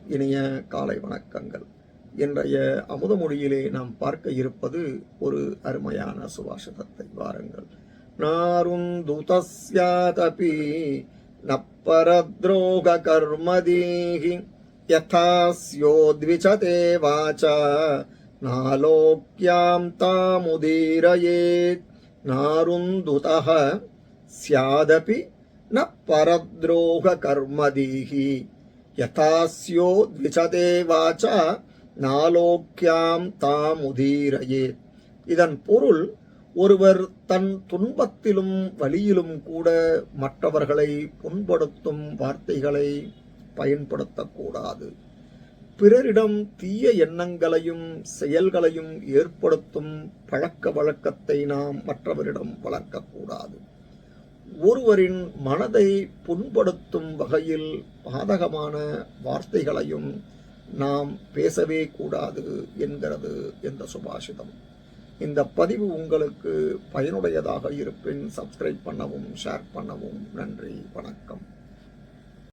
இனிய காலை வணக்கங்கள். இன்றைய அமுதமொழியிலே நாம் பார்க்க இருப்பது ஒரு அருமையான சுபாஷிதத்தை. வாருங்கள். நாருந்துதஸ்யாதபி நப்பரத்ரோக கர்மதீஹி யதாஸ்யோத்விசதே வாசா நாலோக்யாம் தாமுதீரயேத். நாருந்துதஹ ஸ்யாதபி ந பரத்ரோக கர்மதீஹி யதாஸ்யோ த்விசதே வாசா நாலோக்யாம் தாமுதீரயேத். இதன் பொருள், ஒருவர் தன் துன்பத்திலும் வலியிலும் கூட மற்றவர்களை புண்படுத்தும் வார்த்தைகளை பயன்படுத்தக்கூடாது. பிறரிடம் தீய எண்ணங்களையும் செயல்களையும் ஏற்படுத்தும் பழக்க வழக்கத்தை நாம் மற்றவரிடம் வளர்க்கக்கூடாது. ஒருவரின் மனதை புண்படுத்தும் வகையில் பாதகமான வார்த்தைகளையும் நாம் பேசவே கூடாது என்கிறது இந்த சுபாஷிதம். இந்த பதிவு உங்களுக்கு பயனுடையதாக இருப்பின் சப்ஸ்கிரைப் பண்ணவும், ஷேர் பண்ணவும். நன்றி, வணக்கம்.